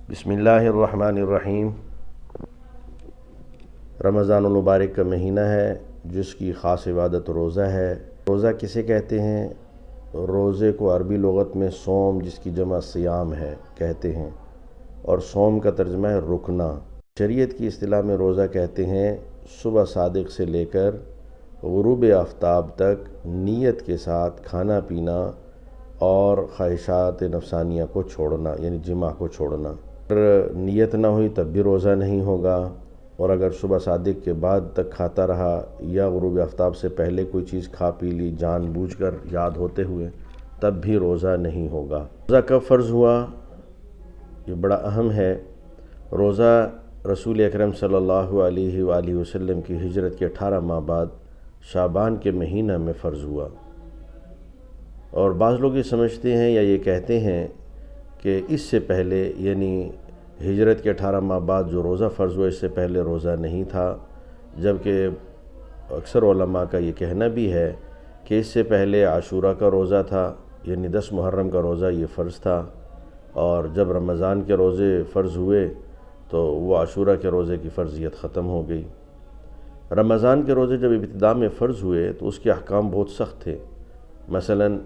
بسم اللہ الرحمن الرحیم۔ رمضان المبارک کا مہینہ ہے جس کی خاص عبادت روزہ ہے۔ روزہ کسے کہتے ہیں؟ روزے کو عربی لغت میں صوم، جس کی جمع صیام ہے، کہتے ہیں، اور صوم کا ترجمہ ہے رکنا۔ شریعت کی اصطلاح میں روزہ کہتے ہیں صبح صادق سے لے کر غروب آفتاب تک نیت کے ساتھ کھانا پینا اور خواہشات نفسانیہ کو چھوڑنا، یعنی جماع کو چھوڑنا۔ اگر نیت نہ ہوئی تب بھی روزہ نہیں ہوگا، اور اگر صبح صادق کے بعد تک کھاتا رہا یا غروب آفتاب سے پہلے کوئی چیز کھا پی لی جان بوجھ کر یاد ہوتے ہوئے، تب بھی روزہ نہیں ہوگا۔ روزہ کب فرض ہوا؟ یہ بڑا اہم ہے۔ روزہ رسول اکرم صلی اللہ علیہ وآلہ وسلم کی ہجرت کے 18 ماہ بعد شعبان کے مہینہ میں فرض ہوا، اور بعض لوگ یہ سمجھتے ہیں یا یہ کہتے ہیں کہ اس سے پہلے، یعنی ہجرت کے 18 ماہ بعد جو روزہ فرض ہوا، اس سے پہلے روزہ نہیں تھا، جبکہ اکثر علماء کا یہ کہنا بھی ہے کہ اس سے پہلے عاشوراء کا روزہ تھا، یعنی 10 محرم کا روزہ یہ فرض تھا، اور جب رمضان کے روزے فرض ہوئے تو وہ عاشوراء کے روزے کی فرضیت ختم ہو گئی۔ رمضان کے روزے جب ابتدا میں فرض ہوئے تو اس کے احکام بہت سخت تھے۔ مثلاً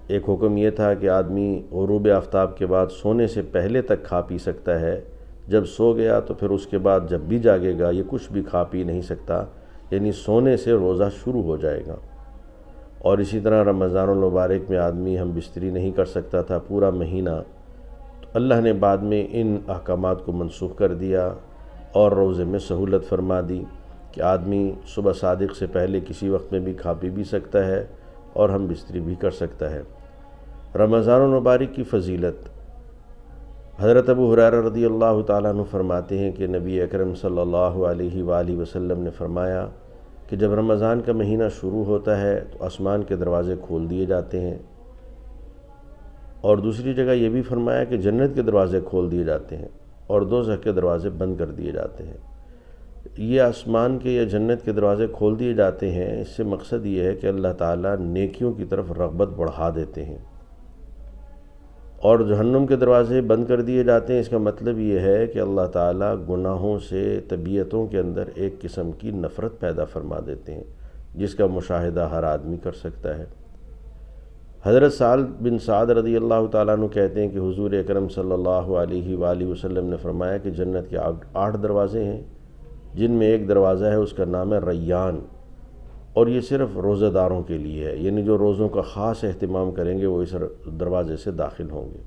ایک حکم یہ تھا کہ آدمی غروب آفتاب کے بعد سونے سے پہلے تک کھا پی سکتا ہے، جب سو گیا تو پھر اس کے بعد جب بھی جاگے گا یہ کچھ بھی کھا پی نہیں سکتا، یعنی سونے سے روزہ شروع ہو جائے گا۔ اور اسی طرح رمضان المبارک میں آدمی ہم بستری نہیں کر سکتا تھا پورا مہینہ، تو اللہ نے بعد میں ان احکامات کو منسوخ کر دیا اور روزے میں سہولت فرما دی کہ آدمی صبح صادق سے پہلے کسی وقت میں بھی کھا پی بھی سکتا ہے اور ہم بستری بھی کر سکتا ہے۔ رمضان المبارک کی فضیلت، حضرت ابو ہریرہ رضی اللہ تعالیٰ عنہ فرماتے ہیں کہ نبی اکرم صلی اللہ علیہ وآلہ وسلم نے فرمایا کہ جب رمضان کا مہینہ شروع ہوتا ہے تو آسمان کے دروازے کھول دیے جاتے ہیں، اور دوسری جگہ یہ بھی فرمایا کہ جنت کے دروازے کھول دیے جاتے ہیں اور دوزخ کے دروازے بند کر دیے جاتے ہیں۔ یہ آسمان کے یا جنت کے دروازے کھول دیے جاتے ہیں، اس سے مقصد یہ ہے کہ اللہ تعالیٰ نیکیوں کی طرف رغبت بڑھا دیتے ہیں، اور جہنم کے دروازے بند کر دیے جاتے ہیں۔ اس کا مطلب یہ ہے کہ اللہ تعالیٰ گناہوں سے طبیعتوں کے اندر ایک قسم کی نفرت پیدا فرما دیتے ہیں، جس کا مشاہدہ ہر آدمی کر سکتا ہے۔ حضرت سہل بن سعد رضی اللہ تعالیٰ عنہ کہتے ہیں کہ حضور اکرم صلی اللہ علیہ وآلہ وسلم نے فرمایا کہ جنت کے 8 دروازے ہیں، جن میں ایک دروازہ ہے اس کا نام ہے ریان، اور یہ صرف روزہ داروں کے لیے ہے، یعنی جو روزوں کا خاص اہتمام کریں گے وہ اس دروازے سے داخل ہوں گے۔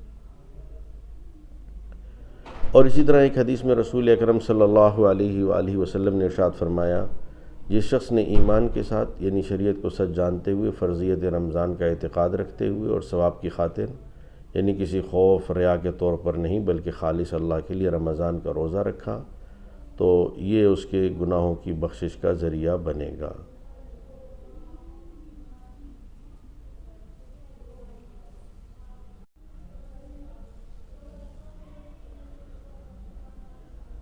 اور اسی طرح ایک حدیث میں رسول اکرم صلی اللہ علیہ وآلہ وسلم نے ارشاد فرمایا، جس شخص نے ایمان کے ساتھ، یعنی شریعت کو سچ جانتے ہوئے، فرضیت رمضان کا اعتقاد رکھتے ہوئے اور ثواب کی خاطر، یعنی کسی خوف ریا کے طور پر نہیں بلکہ خالص اللہ کے لیے رمضان کا روزہ رکھا، تو یہ اس کے گناہوں کی بخشش کا ذریعہ بنے گا۔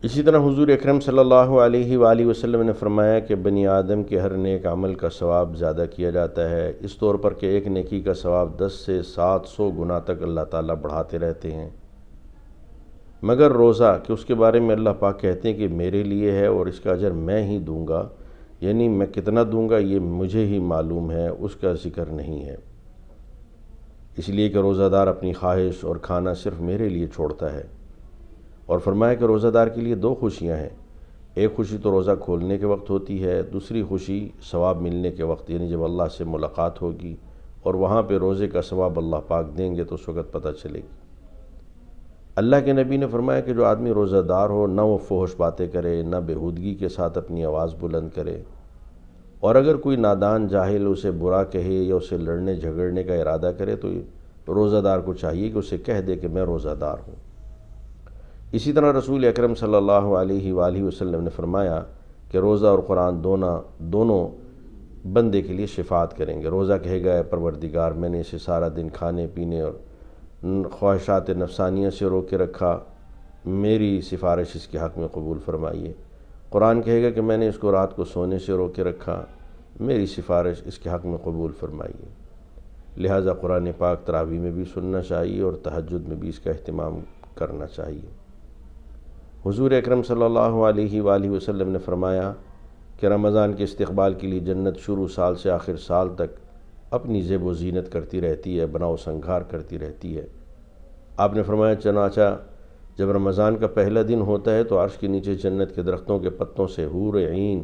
اسی طرح حضور اکرم صلی اللہ علیہ وآلہ وسلم نے فرمایا کہ بنی آدم کے ہر نیک عمل کا ثواب زیادہ کیا جاتا ہے، اس طور پر کہ ایک نیکی کا ثواب 10 سے 700 گنا تک اللہ تعالیٰ بڑھاتے رہتے ہیں، مگر روزہ، کہ اس کے بارے میں اللہ پاک کہتے ہیں کہ میرے لیے ہے اور اس کا اجر میں ہی دوں گا، یعنی میں کتنا دوں گا یہ مجھے ہی معلوم ہے، اس کا ذکر نہیں ہے، اس لیے کہ روزہ دار اپنی خواہش اور کھانا صرف میرے لیے چھوڑتا ہے۔ اور فرمایا کہ روزہ دار کے لیے 2 خوشیاں ہیں، ایک خوشی تو روزہ کھولنے کے وقت ہوتی ہے، دوسری خوشی ثواب ملنے کے وقت، یعنی جب اللہ سے ملاقات ہوگی اور وہاں پہ روزے کا ثواب اللہ پاک دیں گے تو اس وقت پتہ چلے گی۔ اللہ کے نبی نے فرمایا کہ جو آدمی روزہ دار ہو، نہ وہ فحش باتیں کرے، نہ بےہودگی کے ساتھ اپنی آواز بلند کرے، اور اگر کوئی نادان جاہل اسے برا کہے یا اسے لڑنے جھگڑنے کا ارادہ کرے تو روزہ دار کو چاہیے کہ اسے کہہ دے کہ میں روزہ دار ہوں۔ اسی طرح رسول اکرم صلی اللہ علیہ وآلہ وسلم نے فرمایا کہ روزہ اور قرآن دونوں بندے کے لیے شفاعت کریں گے۔ روزہ کہے گا، اے پروردگار، میں نے اسے سارا دن کھانے پینے اور خواہشات نفسانیہ سے روک کے رکھا، میری سفارش اس کے حق میں قبول فرمائیے۔ قرآن کہے گا کہ میں نے اس کو رات کو سونے سے روک کے رکھا، میری سفارش اس کے حق میں قبول فرمائیے۔ لہٰذا قرآن پاک تراویح میں بھی سننا چاہیے اور تہجد میں بھی اس کا اہتمام کرنا چاہیے۔ حضور اکرم صلی اللہ علیہ وآلہ وسلم نے فرمایا کہ رمضان کے استقبال کے لیے جنت شروع سال سے آخر سال تک اپنی زیب و زینت کرتی رہتی ہے، بناؤ سنگھار کرتی رہتی ہے۔ آپ نے فرمایا چنانچہ جب رمضان کا پہلا دن ہوتا ہے تو عرش کے نیچے جنت کے درختوں کے پتوں سے حور عین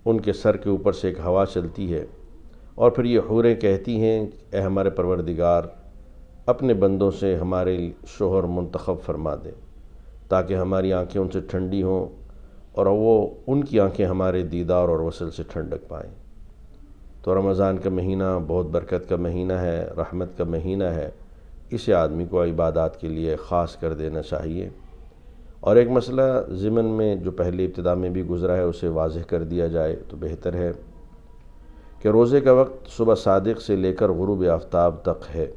ان کے سر کے اوپر سے ایک ہوا چلتی ہے، اور پھر یہ حوریں کہتی ہیں اے ہمارے پروردگار، اپنے بندوں سے ہمارے شوہر منتخب فرما دے تاکہ ہماری آنکھیں ان سے ٹھنڈی ہوں اور وہ ان کی آنکھیں ہمارے دیدار اور وصل سے ٹھنڈک پائیں۔ تو رمضان کا مہینہ بہت برکت کا مہینہ ہے، رحمت کا مہینہ ہے، اسے آدمی کو عبادات کے لیے خاص کر دینا چاہیے۔ اور ایک مسئلہ ضمن میں جو پہلے ابتدا میں بھی گزرا ہے اسے واضح کر دیا جائے تو بہتر ہے کہ روزے کا وقت صبح صادق سے لے کر غروب آفتاب تک ہے۔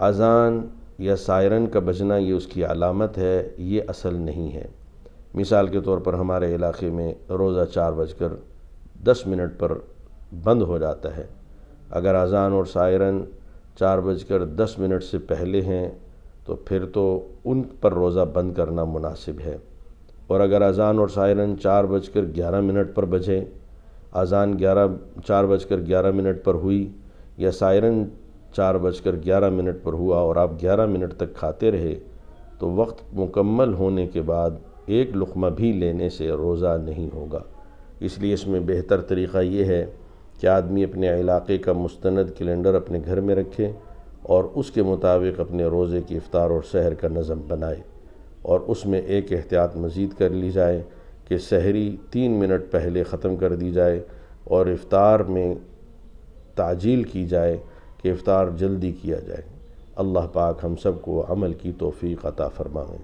اذان یا سائرن کا بجنا یہ اس کی علامت ہے، یہ اصل نہیں ہے۔ مثال کے طور پر ہمارے علاقے میں روزہ 4:10 پر بند ہو جاتا ہے۔ اگر اذان اور سائرن 4:10 سے پہلے ہیں تو پھر تو ان پر روزہ بند کرنا مناسب ہے، اور اگر اذان اور سائرن 4:11 پر بجے، اذان 4:11 پر ہوئی یا سائرن 4:11 پر ہوا اور آپ 11 منٹ تک کھاتے رہے تو وقت مکمل ہونے کے بعد ایک لقمہ بھی لینے سے روزہ نہیں ہوگا۔ اس لیے اس میں بہتر طریقہ یہ ہے کہ آدمی اپنے علاقے کا مستند کیلنڈر اپنے گھر میں رکھے اور اس کے مطابق اپنے روزے کی افطار اور سحر کا نظم بنائے، اور اس میں ایک احتیاط مزید کر لی جائے کہ سحری 3 منٹ پہلے ختم کر دی جائے اور افطار میں تعجیل کی جائے کہ افطار جلدی کیا جائے۔ اللہ پاک ہم سب کو عمل کی توفیق عطا فرمائے۔